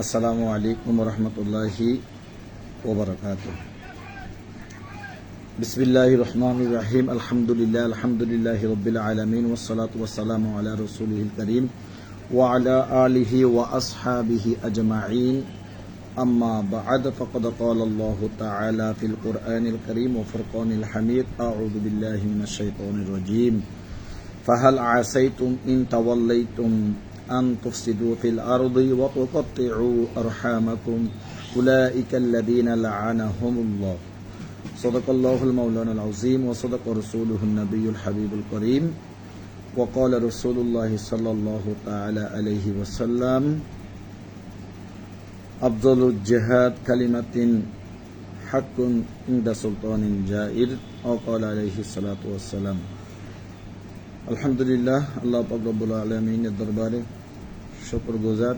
আসসালামু আলাইকুম রহমতুল্লাহি ওবরাকাতুহ। বিসমিল্লাহির রহমানির রহিম। আলহামদুলিল্লাহি রাব্বিল আলামিন ওয়াসসালাতু ওয়াসসালামু আলা রাসূলিল কারীম ওয়া আলা আলিহি ওয়া আসহাবিহি আজমাইন। আম্মা বা'দ, ফাকাদ ক্বালা আল্লাহু তাআলা ফিল কুরআনিল কারীম ওয়া ফুরকানিল হামিদ। আউযু বিল্লাহি মিনাশ শাইতানির রাজীম। ফাহাল আসাইতুম ইন তাওয়াল্লাইতুম আন তুফসিদু ফিল আরদি ওয়া তুকাত্তিউ আরহামাকুম উলাইকাল্লাযীনা লা'আনাহুমুল্লাহ। সাদাকাল্লাহুল মাওলানাল আযীম ওয়া সাদাকা রাসূলুহুন নাবিয়্যুল হাবিবুল কারীম ওয়া ক্বালা রাসূলুল্লাহি সাল্লাল্লাহু তাআলা আলাইহি ওয়াসাল্লাম আফযালুল জিহাদ কালিমাতিন হাক্কুন ইনদা সুলতানিন জাইর ওয়া ক্বালা আলাইহিস সালাতু ওয়াসসালাম। আলহামদুলিল্লাহ, আল্লাহ পাক রব্বুল আলামিনের দরবারে শুকরগুজার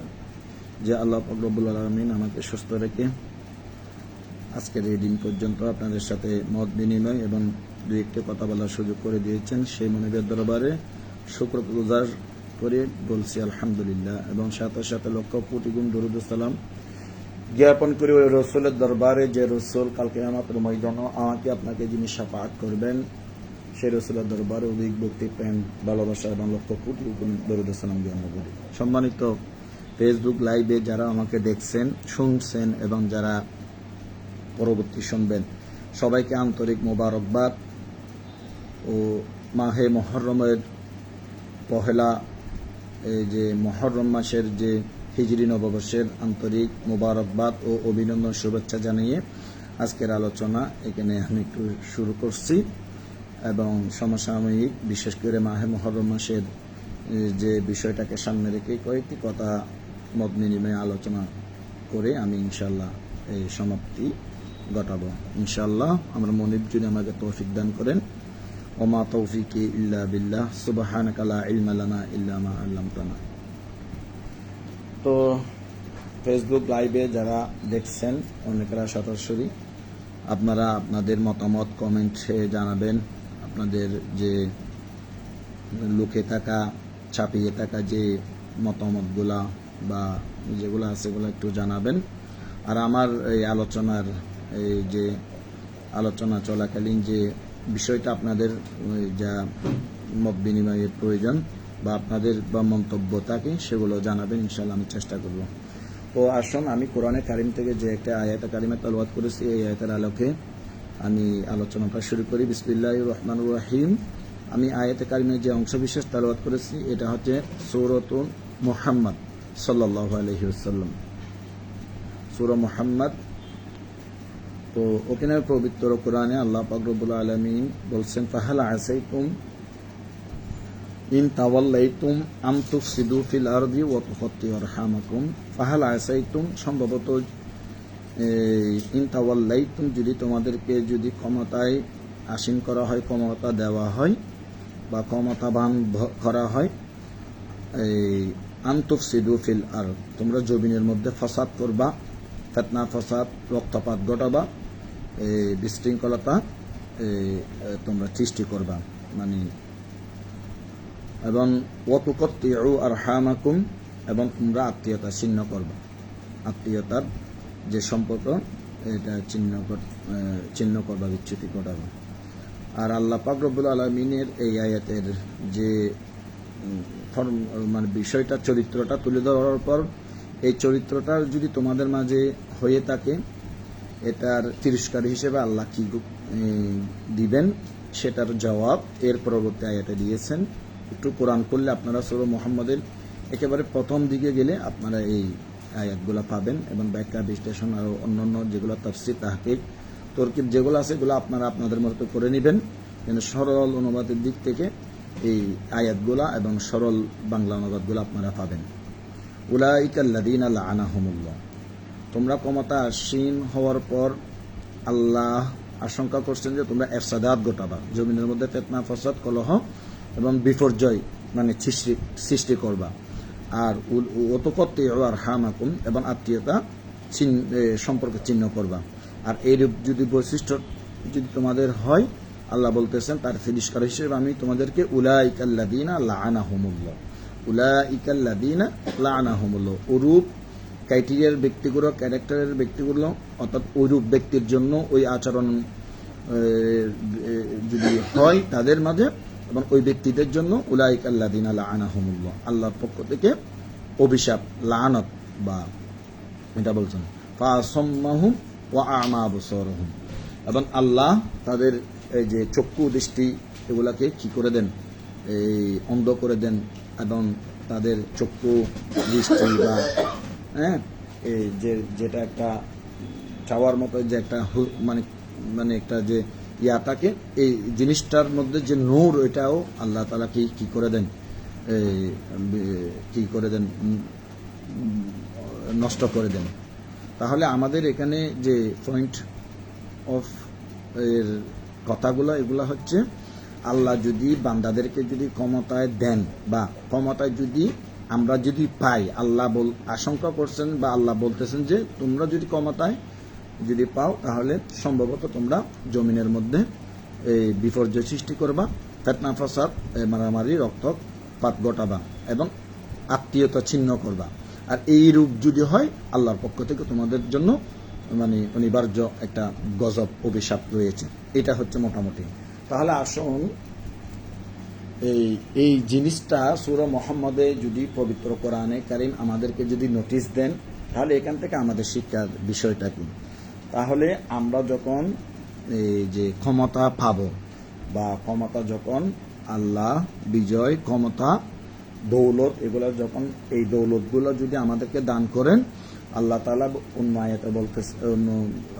যে আল্লাহ পাক রব্বুল আলামিন আমাকে সুস্থ রেখে আজকের এই দিন পর্যন্ত আপনাদের সাথে মত বিনিময় এবং দু একটি কথা বলার সুযোগ করে দিয়েছেন। সেই মনিবের দরবারে শুকরগুজার করে বলছি আলহামদুলিল্লাহ, এবং সাথে সাথে লক্ষ কোটি গুণ দরুদ ও সালাম জ্ঞাপন করি ওই রসুলের দরবারে যে রসুল কালকে কিয়ামতের ময়দানে আমাকে আপনাকে যিনি শাফাআত করবেন, সেই রসুলের দরবারে অধিক ভক্তি, প্রেম, ভালোবাসা এবং লক্ষ কোটি গুণ দরুদ সালাম জ্ঞাপন করি। সম্মানিত ফেসবুক লাইভে যারা আমাকে দেখছেন, শুনছেন এবং যারা পরবর্তী শুনবেন, সবাইকে আন্তরিক মোবারকবাদ ও মাহে মুহররমের পহেলা এই যে মুহররম মাসের যে হিজরি নববর্ষের আন্তরিক মোবারকবাদ ও অভিনন্দন শুভেচ্ছা জানিয়ে আজকের আলোচনা এখানে আমি একটু শুরু করছি। এবং সমসাময়িক বিশেষ করে মাহে মুহররম মাসের যে বিষয়টাকে সামনে রেখে কয়েকটি কথা মত বিনিময়ে আলোচনা করে আমি ইনশাআল্লাহ এই সমাপ্তি ঘটাবো। ইনশাআল্লাহ আমরা মনিব যদি আমাকে তৌফিক দান করেন। ওমা তৌফিকি ইল্লা বিল্লাহ, সুবহানাকা লা ইলমা লানা ইল্লা মা আল্লামতানা। তো ফেসবুক লাইভে যারা দেখছেন অনেকেরা সরাসরি আপনারা আপনাদের মতামত কমেন্টে জানাবেন। আপনাদের যে লুকে থাকা, ছাপিয়ে থাকা যে মতামতগুলা বা যেগুলো আছে সেগুলো একটু জানাবেন। আর আমার এই আলোচনার এই যে আলোচনা চলাকালীন যে বিষয়টা আপনাদের যা মত বিনিময়ের প্রয়োজন বা আপনাদের বা মন্তব্য থাকে সেগুলো জানাবেন, ইনশাআল্লাহ আমি চেষ্টা করব। তো আসুন আমি কোরআনে কারিম থেকে যে একটা আয়াত কারিমা তেলাওয়াত করেছি, এই আয়াতের আলোকে আমি আলোচনাটা শুরু করি। বিসমিল্লাহির রহমানির রহিম। আমি আয়াতে কারিমের যে অংশ বিশেষ তেলাওয়াত করেছি এটা হচ্ছে সূরাতুল মুহাম্মদ সাল্লাল্লাহু আলাইহি ওয়াসাল্লাম, সূরা মুহাম্মদ। তো ওখানে পবিত্র কোরআনে আল্লাহ পাক রব্বুল আলামিন বলছেন, ফাহাল আসাইতুম ইন তাওয়াল্লাইতুম আন তুফসিদু ফিল আরদি ওয়া তুকাত্তিউ আরহামাকুম। ফাহাল আসাইতুম, সম্ভবত ইন তাওয়াল্লাইতুম, যদি তোমাদেরকে যদি ক্ষমতায় আসীন করা হয়, ক্ষমতা দেওয়া হয় বা ক্ষমতাবান করা হয়, আন তুফসিদু ফিল আরদ, তোমরা জমিনের মধ্যে ফাসাদ করবা, ফিতনা ফাসাদ, রক্তপাত ঘটাবা, বিশৃঙ্খলতা তোমরা সৃষ্টি করবা, মানে এবং ওয়া তুকাত্তিউ আরহামাকুম, এবং তোমরা আত্মীয়তা ছিন্ন করবা, আত্মীয়তার যে সম্পর্ক এটা ছিন্ন করবা, বিচ্যুতি ঘটাবা। আর আল্লাহ পাক রব্বুল আলামিনের এই আয়াতের যে মানে বিষয়টা, চরিত্রটা তুলে ধরার পর এই চরিত্রটা যদি তোমাদের মাঝে হয়ে থাকে, এটার তিরস্কার হিসেবে আল্লাহ কি দিবেন সেটার জবাব এর পরবর্তী আয়াতে দিয়েছেন। একটু কোরআন করলে আপনারা সূরা মুহাম্মদের একেবারে প্রথম দিকে গেলে আপনারা এই আয়াতগুলো পাবেন, এবং ব্যাখ্যা বিশ্লেষণ আর অন্যান্য যেগুলো তাফসীর, তাহকিক, তরকিব যেগুলো আছে এগুলো আপনারা আপনাদের মতো করে নেবেন। কিন্তু সরল অনুবাদের দিক থেকে এই আয়াতগুলা এবং সরল বাংলা অনুবাদগুলো আপনারা পাবেন। উলাইকাল্লাযীনা লা'আনাহুমুল্লাহ, তোমরা ক্ষমতা আসীন হওয়ার পর আল্লাহ আশঙ্কা করছেন যে তোমরা ইফসাদাত ঘটাবা, জমিনের মধ্যে ফিতনা ফাসাদ, কলহ এবং বিপর্যয় মানে সৃষ্টি করবা। আর ওয়াতুকাত্তিউ আরহামাকুম, এবং আত্মীয়তা সম্পর্ক ছিন্ন করবা। আর এইরূপ যদি বৈশিষ্ট্য যদি তোমাদের হয়, আল্লাহ বলতেছেন তার তিরস্কার হিসেবে আমি তোমাদেরকে উলাইকাল্লাযীনা লা'আনাহুমুল্লাহ, উলাইকাল্লাযীনা লা'আনাহুমুল্লাহ, ওরূপ ক্রাইটেরিয়ার ব্যক্তিগুলো, ক্যারেক্টারের ব্যক্তিগুলো, অর্থাৎ ওইরূপ ব্যক্তির জন্য ওই আচরণ যদি হয় তাদের মাঝে, এবং ওই ব্যক্তিদের জন্য উলাইকা আল্লাযিনা লাআনাহুমুল্লাহ, আল্লাহর পক্ষ থেকে অভিশাপ, লানত বা এটা বলছেন ফাসাম্মাহুম ওয়া আ'মা আবসারহুম, এবং আল্লাহ তাদের এই যে চক্ষু দৃষ্টি এগুলাকে কি করে দেন, এই অন্ধ করে দেন, এবং তাদের চক্ষু দৃষ্টি বা এই যেটা একটা চাওয়ার মতো যে একটা মানে মানে একটা যে থাকে, এই জিনিসটার মধ্যে যে নূর, এটাও আল্লাহ তাআলা কি করে দেন, কি করে দেন, নষ্ট করে দেন। তাহলে আমাদের এখানে যে পয়েন্ট অফ এর কথাগুলো এগুলা হচ্ছে, আল্লাহ যদি বান্দাদেরকে যদি ক্ষমতায় দেন বা ক্ষমতায় যদি আমরা যদি পাই, আল্লাহ আশঙ্কা করছেন বা আল্লাহ বলতেছেন যে তোমরা যদি ক্ষমতায় যদি পাও তাহলে সম্ভবত তোমরা জমিনের মধ্যে এই বিপর্যয় সৃষ্টি করবা, ফিতনা ফাসাদ, মারামারি, রক্তপাত ঘটাবা এবং আত্মীয়তা ছিন্ন করবা। আর এই রূপ যদি হয়, আল্লাহর পক্ষ থেকে তোমাদের জন্য মানে অনিবার্য একটা গজব, অভিশাপ রয়েছে। এটা হচ্ছে মোটামুটি। তাহলে আসুন এই জিনিসটা সূরা মুহাম্মদে যদি পবিত্র কোরআনে কারীম আমাদেরকে যদি নোটিশ দেন, তাহলে এখান থেকে আমাদের শিক্ষার বিষয়টা কি? তাহলে আমরা যখন এই যে ক্ষমতা পাবো বা ক্ষমতা যখন আল্লাহ বিজয়, ক্ষমতা, দৌলত, এগুলো যখন এই দৌলতগুলো যদি আমাদেরকে দান করেন, আল্লাহ তাআলা অন্য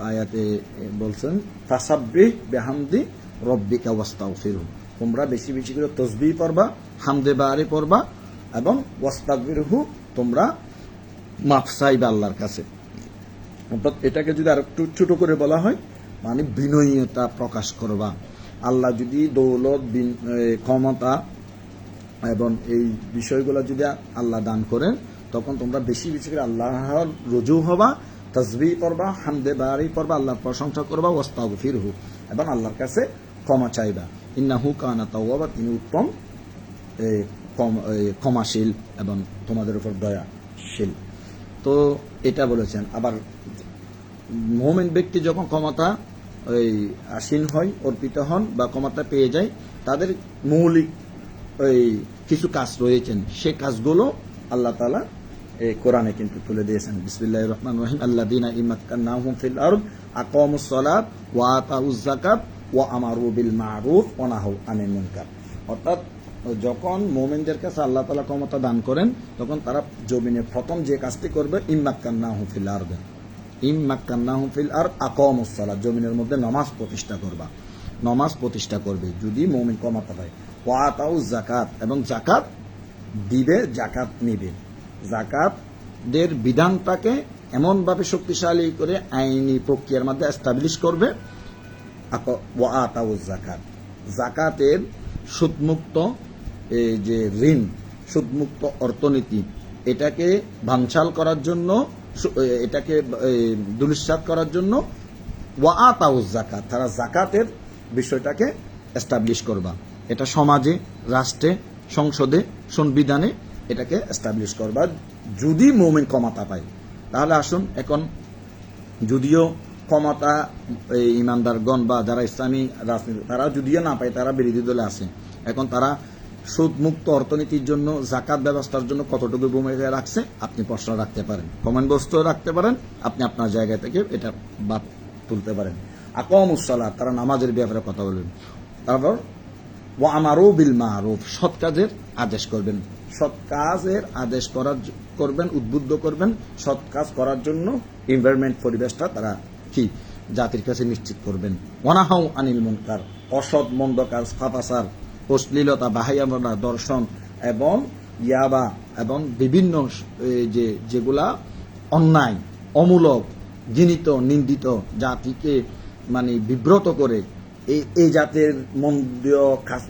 আয়াতে বলছেন ফাসাব্বিহ বিহামদি রব্বিকা ওয়াস্তাগফিরহু, তোমরা বেশি বেশি করে তাসবিহ পড়বা, হামদে বারি পড়বা এবং ওয়াস্তাগফিরহু, তোমরা মাফ চাইবা আল্লাহর কাছে। অর্থাৎ এটাকে যদি আর একটু ছোট করে বলা হয়, মানে বিনয়ীতা প্রকাশ করবা। আল্লাহ যদি দৌলত, ক্ষমতা এবং এই বিষয়গুলো যদি আল্লাহ দান করেন, তখন তোমরা বেশি বেশি করে আল্লাহর রুজু হবা, তাসবিহ পড়বা, হামদে বারি পড়বা, আল্লাহর প্রশংসা করবা, ওয়াস্তাগফিরহু, এবং আল্লাহর কাছে ক্ষমা চাইবা। ইন্নাহু কানা তাওয়াবা, তিনি উত্তম ক্ষমাশীল এবং তোমাদের উপর দয়াশীল। তো এটা বলেছেন। আবার মুমিন ব্যক্তি যখন ক্ষমতা আসীন হয়, অর্পিত হন বা ক্ষমতা পেয়ে যায়, তাদের মৌলিক কিছু কাজ রয়েছেন, সে কাজগুলো আল্লাহ তাআলা কোরআনে কিন্তু তুলে দিয়েছেন। বিসমিল্লাহির রহমানির রহিম, আল্লাযীনা ইমাক্কান্নাহুম ফিল আরদ আকামুস সালাত ওয়া আতাউজ যাকাত ওয়া আমারু বিল মা'রুফ ওয়া নাহাউ আনিল মুনকার। অর্থাৎ যখন মুমিনদের কাছে আল্লাহ তাআলা ক্ষমতা দান করেন, তখন তারা জমিনে প্রথম যে কাজটি করবে, ইমাক্কান্নাহুম ফিল আরদ, ইমাক্কান্নাহুম ফিল আরদ আকামুস সালাত, জমিনের মধ্যে নামাজ প্রতিষ্ঠা করবা, নামাজ প্রতিষ্ঠা করবে যদি মুমিন ক্ষমতা পায়। ওয়া আতাউজ যাকাত, এবং যাকাত দিবে, যাকাত নিবে, যাকাতের বিধানটাকে এমনভাবে শক্তিশালী করে আইনি প্রক্রিয়ার মধ্যে এস্টাবলিশ করবে। ওয়া আতাউজ যাকাত, যাকাতের সুদমুক্ত যে ঋণ, সুদমুক্ত অর্থনীতি, এটাকে ভাঙচাল করার জন্য, এটাকে দুলিশাত করার জন্য ওয়া আতাউজ যাকাত, তারা যাকাতের বিষয়টাকে এস্টাবলিশ করবা। এটা সমাজে, রাষ্ট্রে, সংসদে, সংবিধানে এটাকে এস্টাবলিশ করবা যদি মুমিন ক্ষমতা পায়। তাহলে আসুন, এখন যদিও ক্ষমতা ইমানদারগণ বা যারা ইসলামী রাজনীতি, তারা যদিও না পায়, তারা বিরোধী দলে আছে, এখন তারা সুদমুক্ত অর্থনীতির জন্য, যাকাত ব্যবস্থার জন্য কতটুকু ভূমিকা রাখছে আপনি প্রশ্ন রাখতে পারেন, কমেন্ট বক্সেও রাখতে পারেন, আপনি আপনার জায়গা থেকে এটা বাদ তুলতে পারেন। আকামুস সালাত, তারা নামাজের ব্যাপারে কথা বলবেন। তারপর ওয়া আমারু বিল মা'রুফ, সৎ কাজের আদেশ করবেন, সৎ কাজের আদেশ করবেন, উদ্বুদ্ধ করবেন, সৎ কাজ করার জন্য এনভায়রনমেন্ট, পরিবেশটা তারা কি জাতির কাছে নিশ্চিত করবেন। ওয়া নাহাউ আনিল মুনকার, অসৎ মন্দ কাজ, পাপাচার, অশ্লীলতা, বাহাইয়ামনা, দর্শন এবং ইয়াবা এবং বিভিন্ন যেগুলা অন্যায়, অমূলক, ঘৃণিত, নিন্দিত, জাতিকে মানে বিব্রত করে এই জাতের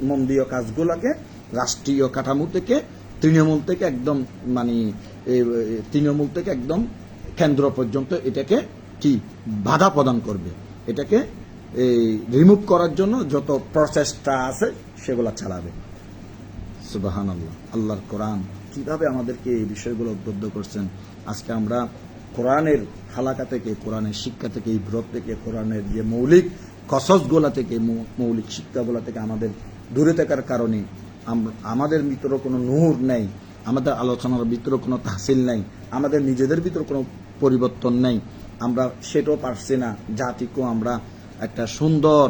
মন্দীয় কাজগুলোকে রাষ্ট্রীয় কাঠামো থেকে, তৃণমূল থেকে একদম মানে তৃণমূল থেকে একদম কেন্দ্র পর্যন্ত এটাকে কি বাধা প্রদান করবে, এটাকে রিমুভ করার জন্য যত প্রচেষ্টা আছে সেগুলো চালাবে। সুবহানাল্লাহ, আল্লাহর কোরআন কিভাবে আমাদেরকে এই বিষয়গুলো উদ্বুদ্ধ করছেন। আজকে আমরা কোরআনের হালাকা থেকে, কোরআনের শিক্ষা থেকে, ইবরত থেকে, কোরআনের যে মৌলিক কসসগুলা থেকে, মৌলিক শিক্ষাগুলা থেকে আমাদের দূরে থাকার কারণে আমাদের ভিতরে কোনো নূর নেই, আমাদের আলোচনার ভিতরে কোনো তাহসিল নাই, আমাদের নিজেদের ভিতরে কোনো পরিবর্তন নেই। আমরা সেটাও পারছি না, জাতিকেও আমরা একটা সুন্দর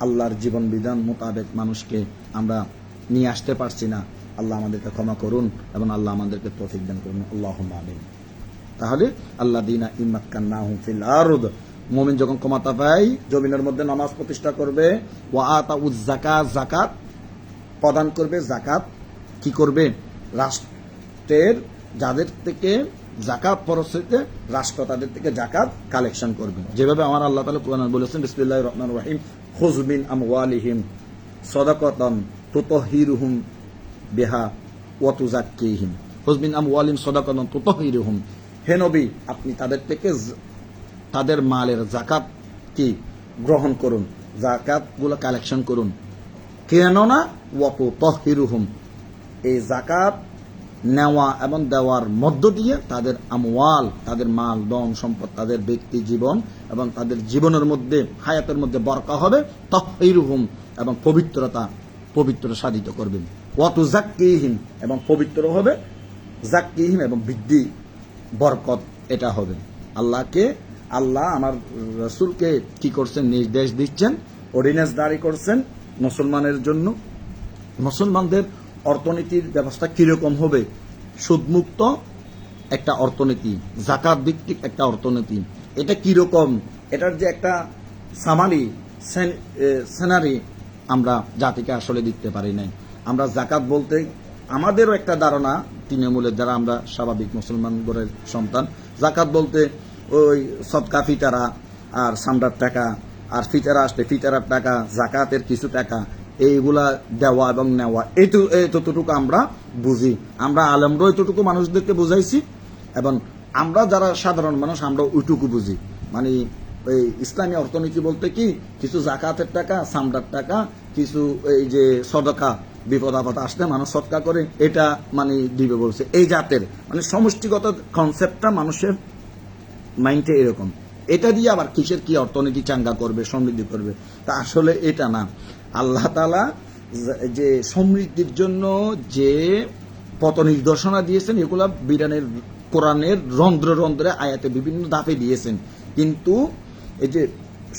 আল্লাহর জীবন বিধান মোতাবেক মানুষকে আমরা নিয়ে আসতে পারছি না। আল্লাহ আমাদেরকে ক্ষমা করুন এবং আল্লাহ আমাদেরকে তৌফিক দান করুন। আল্লাহুম্মা আমিন। তাহলে আল্লাযীনা ইম্মাক্কান্নাহুম ফিল আরদ, মুমিন যখন ক্ষমতা পায় জমিনের মধ্যে নামাজ প্রতিষ্ঠা করবে, ওয়া আতাউয যাকাত, যাকাত প্রদান করবে। যাকাত কি করবে? রাষ্ট্রের যাদের থেকে যাকাত ফরজ হইতে রাষ্ট্র তাদের থেকে যাকাত কালেকশন করবে। যেভাবে আমার আল্লাহ তাআলা কোরআনে বলেছেন, বিসমিল্লাহির রহমানির রহিম, খুয মিন আমওয়ালিহিম সাদাকাতান তুতাহহিরুহুম বিহা ওয়া তুযাক্কিহিম। খুয মিন আমওয়ালিহিম সাদাকাতান তুতাহহিরুহুম, হে নবী আপনি তাদের থেকে তাদের মালের যাকাত কি গ্রহণ করুন, যাকাতগুলো কালেকশন করুন। কেননা ওয়া তুতাহহিরুহুম, এই যাকাত নেওয়া এবং দেওয়ার মধ্য দিয়ে তাদের আমওয়াল, তাদের মাল, ধন সম্পদ, তাদের ব্যক্তি জীবন এবং তাদের জীবনের মধ্যে, হায়াতের মধ্যে বরকা হবে। তাহহিরুহুম, এবং পবিত্র সাধিত করবেন। ওয়া তুযাক্কিহিম, এবং পবিত্র হবে। যাক্কিহিম, এবং বৃদ্ধি বরকত এটা হবে। আল্লাহ আমার রাসূলকে কি করছেন? নির্দেশ দিচ্ছেন, অর্ডিন্যান্স জারি করছেন মুসলমানের জন্য। মুসলমানদের অর্থনীতির ব্যবস্থা কিরকম হবে? সুদমুক্ত একটা অর্থনীতি, যাকাত ভিত্তিক একটা অর্থনীতি। এটা কিরকম? এটার যে একটা সামারি সিনারি আমরা জাতিকে আসলে দিতে পারি নাই। আমরা যাকাত বলতে আমাদেরও একটা ধারণা, তৃণমূলের যারা আমরা স্বাভাবিক মুসলমান ঘরের সন্তান, যাকাত বলতে ওই সদকা ফিতারা আর সামরার টাকা, আর ফিতারা আসলে ফিতারার টাকা, যাকাতের কিছু টাকা, এইগুলা দেওয়া এবং নেওয়া, এতটুকু আমরা বুঝি। আমরা আলেমরা এতটুকু মানুষদেরকে বুঝাইছি, এবং আমরা যারা সাধারণ মানুষ আমরা ওইটুকু বুঝি। মানে এই ইসলামী অর্থনীতি বলতে কি, কিছু যাকাতের টাকা, সামরার টাকা, কিছু এই যে সদকা, বিপদ আপদ আসলে মানুষ সদকা করে, এটা মানে দিবে বলছে। এই জাতের মানে সমষ্টিগত কনসেপ্টটা মানুষের মাইন্ডে এরকম। এটা দিয়ে আবার কিসের কি অর্থনীতি চাঙ্গা করবে, সমৃদ্ধি করবে, তা আসলে এটা না। আল্লাহ তাআলা যে সমৃদ্ধির জন্য যে পথ নির্দেশনা দিয়েছেন, এগুলা বিরানের কোরআনের রন্ধ্রে রন্ধ্রে আয়াতে বিভিন্ন ধাপে দিয়েছেন। কিন্তু এই যে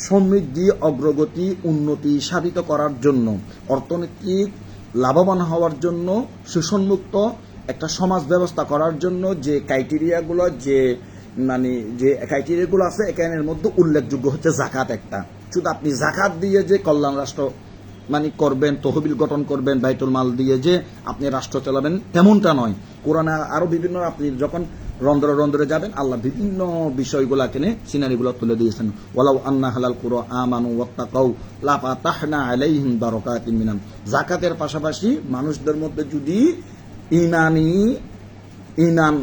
সমৃদ্ধি, অগ্রগতি, উন্নতি সাধিত করার জন্য, অর্থনৈতিক লাভবান হওয়ার জন্য, শোষণমুক্ত একটা সমাজ ব্যবস্থা করার জন্য যে ক্রাইটেরিয়াগুলো আছে, এখানের মধ্যে উল্লেখযোগ্য হচ্ছে যাকাত একটা। শুধু আপনি যাকাত দিয়ে যে কল্যাণ রাষ্ট্র করবেন, তহবিল গঠন করবেন, বাইতুল মাল দিয়ে যে আপনি রাষ্ট্র চালাবেন, তেমনটা নয়। কোরআনে আরো বিভিন্ন, আপনি যখন রন্ধ্রে রন্ধ্রে যাবেন, আল্লাহ বিভিন্ন বিষয়গুলা সিনারিগুলো তুলে দিয়েছেন। ওয়ালাউ আন্না হালাল কুরআ আমানু ওয়াত্তাকাউ লাফাতাহনা আলাইহিম বারাকাতিম মিনান। যাকাতের পাশাপাশি মানুষদের মধ্যে যদি ইমান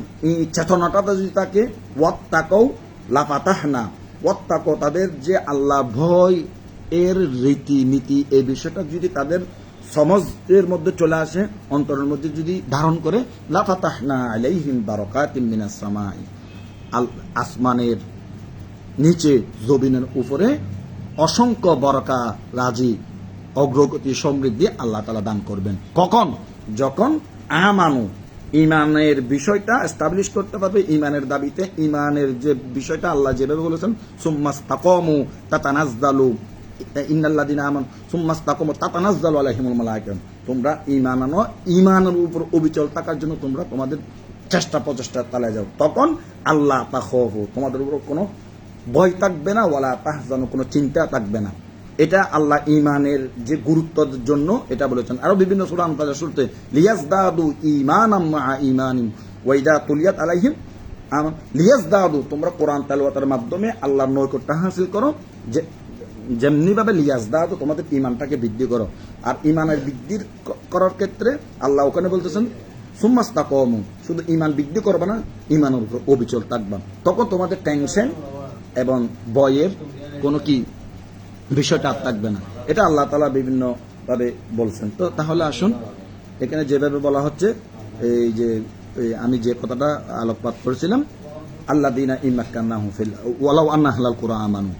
চেতনাটা যদি থাকে, ওয়াত্তাকাউ লাফাতাহনা, ওয়াত্তাকাউ তাদের যে আল্লাহ ভয় এর রীতি নীতি, এই বিষয়টা যদি তাদের সমাজের মধ্যে চলে আসে, অন্তরের মধ্যে যদি ধারণ করে, লাফাতাহনা আলাইহিম বারাকাতিম মিনাস সামাই, আসমানের নিচে জমিনের উপরে অসংখ্য বরকা, রাজি, অগ্রগতি, সমৃদ্ধি আল্লাহ তাআলা দান করবেন। কখন? যখন আমানু, ইমানের বিষয়টা এস্টাবলিশ করতে পারবে। ইমানের দাবিতে, ইমানের যে বিষয়টা আল্লাহ যেভাবে বলেছেন, সুম্মাস্তাকামু তাতানাজ্জালু ইন্নাল্লাযিনা আমানু সুম্মাস্তাকামু তাতানাজ্জালু আলাইহিমুল মালায়েকাতু, তোমরা ঈমান আনো, ঈমানের উপর অবিচল থাকার জন্য তোমরা তোমাদের চেষ্টা প্রচেষ্টা চালিয়ে যাও। তখন আল্লাহ তাখাফু, তোমাদের উপর কোনো ভয় থাকবে না, ওয়ালা তাহজানু, কোনো চিন্তা থাকবে না। এটা আল্লাহ ঈমানের যে গুরুত্বের জন্য এটা বলেছেন। আরো বিভিন্ন সূরা আনফালের শুরুতে, লিয়াজদাদু ঈমানাম মাআ ঈমানিহিম ওয়া ইযা তুলিয়াত আলাইহিম লিয়াজদাদু, তোমরা কোরআন তেলাওয়াতের মাধ্যমে আল্লাহর নৈকট্য হাসিল করো, যে যেমনি ভাবে লিয়াজদাদু, তোমাদের ঈমানটাকে বৃদ্ধি করো। আর ঈমানের বৃদ্ধি করার ক্ষেত্রে আল্লাহ ওখানে বলতেছেন সুম্মাস্তাকামু, শুধু ঈমান বৃদ্ধি করবে না, ঈমানের উপর অবিচল থাকবা। তখন তোমাদের টেনশন এবং ভয়ের কোনো কি বিষয়টা আর থাকবে না। এটা আল্লাহ তাআলা বিভিন্ন ভাবে বলছেন। তো তাহলে আসুন, এখানে যেভাবে বলা হচ্ছে, এই যে আমি যে কথাটা আলোকপাত করেছিলাম, আল্লাযীনা ইমাক্কান্নাহুম ফিল ওয়ালাউ আন্না আহলাল কুরআ আমানু,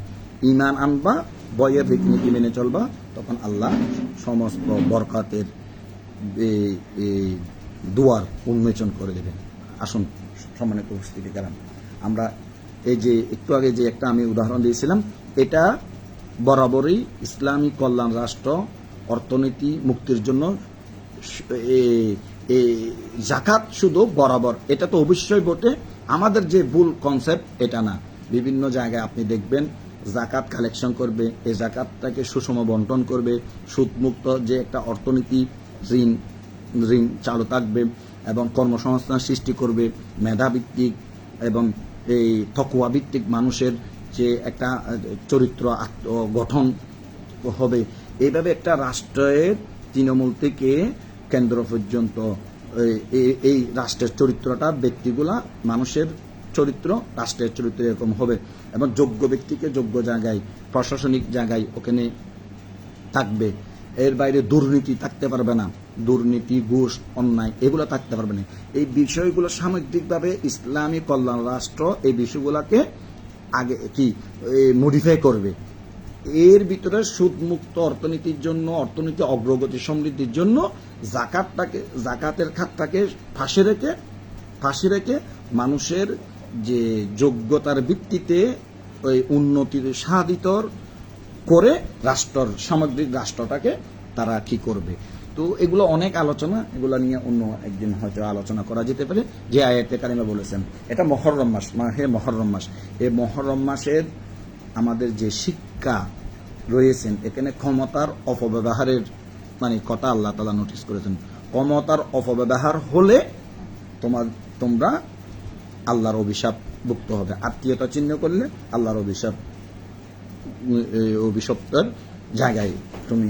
ঈমান আনবা, বয়ের রীতিনীতি মেনে চলবা, তখন আল্লাহ সমস্ত বরকতের দুয়ার উন্মোচন করে দেবেন। আসুন সম্মানিত উপস্থিতি কারণ আমরা এই যে একটু আগে যে একটা আমি উদাহরণ দিয়েছিলাম, এটা বরাবরই ইসলামী কল্যাণ রাষ্ট্র অর্থনীতি মুক্তির জন্য জাকাত শুধু বরাবর, এটা তো অবশ্যই বটে, আমাদের যে ভুল কনসেপ্ট এটা না। বিভিন্ন জায়গায় আপনি দেখবেন জাকাত কালেকশন করবে, এই জাকাতটাকে সুষম বন্টন করবে, সুদমুক্ত যে একটা অর্থনীতি, ঋণ চালু থাকবে এবং কর্মসংস্থান সৃষ্টি করবে, মেধাভিত্তিক এবং এই তকওয়া ভিত্তিক মানুষের যে একটা চরিত্র গঠন হবে। এইভাবে একটা রাষ্ট্রের তৃণমূল থেকে কেন্দ্র পর্যন্ত এই রাষ্ট্রের চরিত্রটা, ব্যক্তিগুলা মানুষের চরিত্র, রাষ্ট্রের চরিত্র এরকম হবে এবং যোগ্য ব্যক্তিকে যোগ্য জায়গায়, প্রশাসনিক জায়গায় ওখানে থাকবে। এর বাইরে দুর্নীতি থাকতে পারবে না, দুর্নীতি, ঘুষ, অন্যায় এগুলো থাকতে পারবে না। এই বিষয়গুলো সামগ্রিকভাবে ইসলামী কল্যাণ রাষ্ট্র এই বিষয়গুলোকে আগে কি মডিফাই করবে। এর ভিতরে সুদমুক্ত অর্থনীতির জন্য, অর্থনীতি অগ্রগতি সমৃদ্ধির জন্য জাকাতের খাতটাকে ফাঁসে রেখে মানুষের যে যোগ্যতার ভিত্তিতে ওই উন্নতির সাধিত করে সামগ্রিক রাষ্ট্রটাকে তারা কি করবে। তো এগুলো অনেক আলোচনা, এগুলো নিয়ে অন্য একদিন হয়তো আলোচনা করা যেতে পারে। যে আয়াতে কারিমা বলেছেন, এটা মুহররম মাস, মুহররম মাস, এই মুহররম মাসের আমাদের যে শিক্ষা রয়েছেন, এখানে ক্ষমতার অপব্যবহারের কথা আল্লাহ তাআলা নোটিস করেছেন। ক্ষমতার অপব্যবহার হলে তোমরা আল্লাহর অভিশাপ ভুক্ত হবে। আত্মীয়তা চিহ্ন করলে আল্লাহর অভিশপ্তের জায়গায় তুমি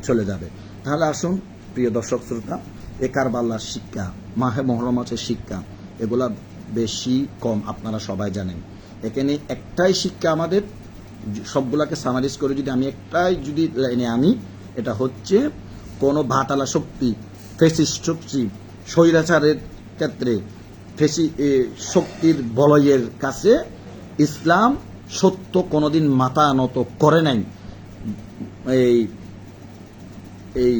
চলে যাবে। তাহলে আসুন প্রিয় দর্শক শ্রোতা, এ কারবালার শিক্ষা, মাহে মুহররম মাসের শিক্ষা, এগুলা বেশি কম আপনারা সবাই জানেন। এখানে একটাই শিক্ষা আমাদের, সবগুলাকে সামারাইজ করে যদি আমি একটাই যদি লাইনে আনি, এটা হচ্ছে কোনো ভাতালা শক্তি, ফেসিস্ট শক্তি, স্বৈরাচারের ক্ষেত্রে শক্তির বলয়ের কাছে ইসলাম সত্য কোনোদিন মাথা নত করে নাই। এই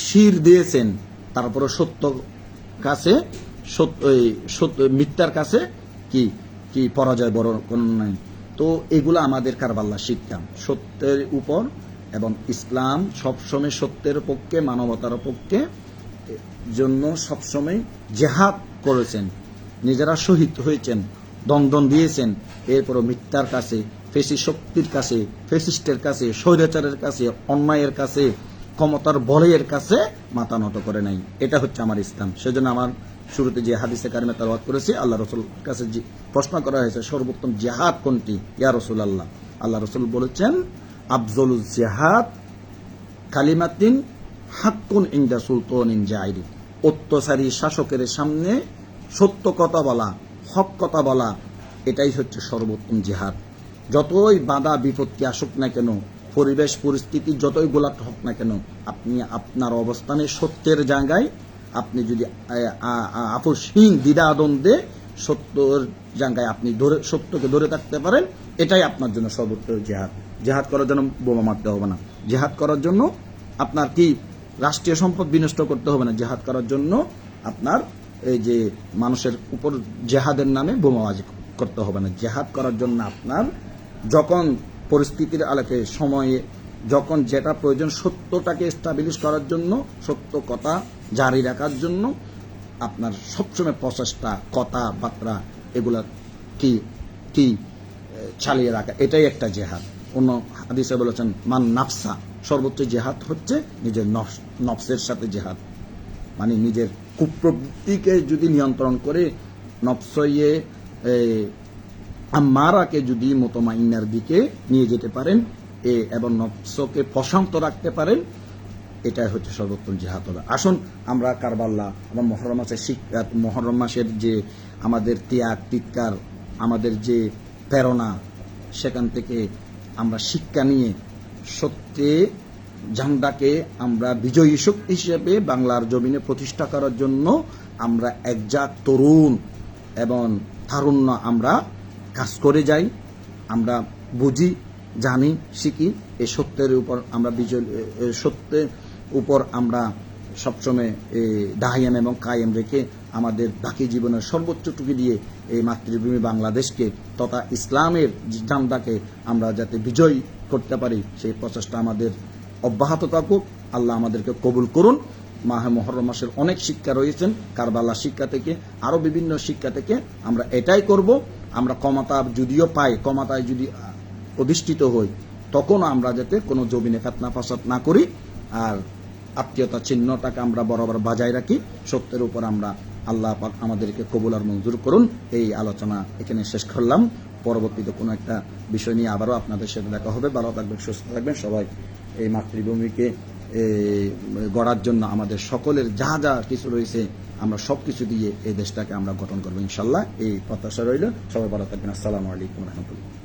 শির দিয়েছেন, তারপরে সত্য কাছে মিথ্যার কাছে কি পরাজয় বড় কোনো নাই। তো এগুলো আমাদের কারবালার শিক্ষা, সত্যের উপর, এবং ইসলাম সবসময় সত্যের পক্ষে, মানবতার পক্ষে জন্য সবসময় জেহাদ করেছেন, নিজেরা শহীদ হয়েছেন, দন্দন দিয়েছেন। এরপর মিথ্যার কাছে, ফেসি শক্তির কাছে, ফেসিস্টের কাছে, স্বৈরাচারের কাছে, অন্যায়ের কাছে, ক্ষমতার বলয়ের কাছে মাথা নত করে নাই। এটা হচ্ছে আমার ইসলাম। সেজন্য আমার শুরুতে যে হাদিসে কারিমা তেলাওয়াত করেছি, আল্লাহ রসুল কাছে প্রশ্ন করা হয়েছে সর্বোত্তম জিহাদ কোনটি ইয়া রাসূলুল্লাহ। আল্লাহ রসুল বলেছেন, আফজলুল জিহাদ কালিমাতিন হাক্কুন ইনদা সুলতানিন জাইর, অত্যাচারী শাসকের সামনে সত্য কথা বলা, হক কথা বলা, এটাই হচ্ছে সর্বোত্তম জিহাদ। যতই বাধা বিপত্তি আসুক না কেন, পরিবেশ পরিস্থিতি যতই গোলাট হোক না কেন, আপনি আপনার অবস্থানে সত্যের জায়গায় আপনি যদি আপোষহীন দ্বিধাদ্বন্দ্বে সত্যের জায়গায় আপনি সত্যকে ধরে থাকতে পারেন, এটাই আপনার জন্য সর্বোচ্চ জিহাদ। জিহাদ করার জন্য বোমা মারতে হবে না, জিহাদ করার জন্য আপনার কি রাষ্ট্রীয় সম্পদ বিনষ্ট করতে হবে না, জিহাদ করার জন্য আপনার এই যে মানুষের উপর জিহাদের নামে বোমাবাজি করতে হবে না। জিহাদ করার জন্য আপনার যখন পরিস্থিতির আলোকে, সময়ে যখন যেটা প্রয়োজন, সত্যটাকে এস্টাবলিশ করার জন্য, সত্য কথা জারি রাখার জন্য আপনার সবসময় প্রচেষ্টা, কথাবার্তা এগুলা কি চালিয়ে রাখা, এটাই একটা জেহাদ। অন্য হাদিসে বলেছেন মান নাফসা, সর্বোচ্চ জেহাদ হচ্ছে নিজের নফসের সাথে জেহাদ, মানে নিজের কুপ্রবৃত্তিকে যদি নিয়ন্ত্রণ করে, নফসয়ে আম্মারাকে যদি মুতমাইন্নার দিকে নিয়ে যেতে পারেন এবং নফসকে প্রশান্ত রাখতে পারেন, এটাই হচ্ছে সর্বোত্তম জিহাদ হবে। আসুন আমরা কারবালা এবং মুহররম মাসের শিক্ষা, মুহররম মাসের যে আমাদের ত্যাগ তিৎকার, আমাদের যে প্রেরণা, সেখান থেকে আমরা শিক্ষা নিয়ে সত্যে ঝান্ডাকে আমরা বিজয়ী শক্তি হিসেবে বাংলার জমিনে প্রতিষ্ঠা করার জন্য আমরা একজাত তরুণ এবং তারুণ্য আমরা কাজ করে যাই, আমরা বুঝি, জানি, শিখি। এই সত্যের উপর আমরা সত্যের উপর আমরা সবসময় দাহিয়াম এবং কায়েম রেখে আমাদের বাকি জীবনের সর্বোচ্চটুকু দিয়ে এই মাতৃভূমি বাংলাদেশকে তথা ইসলামের জান্ডাকে আমরা যাতে বিজয় করতে পারি, সেই প্রচেষ্টা আমাদের অব্যাহত থাকুক। আল্লাহ আমাদেরকে কবুল করুন। মাহে মুহররম মাসের অনেক শিক্ষা রয়েছেন, কারবালা শিক্ষা থেকে আরও বিভিন্ন শিক্ষা থেকে আমরা এটাই করব। আমরা ক্ষমতা যদিও পাই, ক্ষমতায় যদি অধিষ্ঠিত হই, তখন আমরা যাতে কোনো জমিনে ফিতনা ফাসাদ না করি, আর আত্মীয়তা চিহ্নটাকে আমরা বরাবর বজায় রাখি। সত্যের উপর আমরা আল্লাহ পাক আমাদেরকে কবুল আর মঞ্জুর করুন। এই আলোচনা এখানে শেষ করলাম। পরবর্তীতে কোনো একটা বিষয় নিয়ে আবারও আপনাদের সাথে দেখা হবে। ভালো থাকবেন, সুস্থ থাকবেন সবাই। এই মাতৃভূমিকে গড়ার জন্য আমাদের সকলের যা যা কিছু রয়েছে আমরা সব কিছু দিয়ে এই দেশটাকে আমরা গঠন করবো ইনশাল্লাহ। এই প্রত্যাশা রইল। সবাই ভালো থাকবেন। আসসালামু আলাইকুম রহমতুল্লাহ।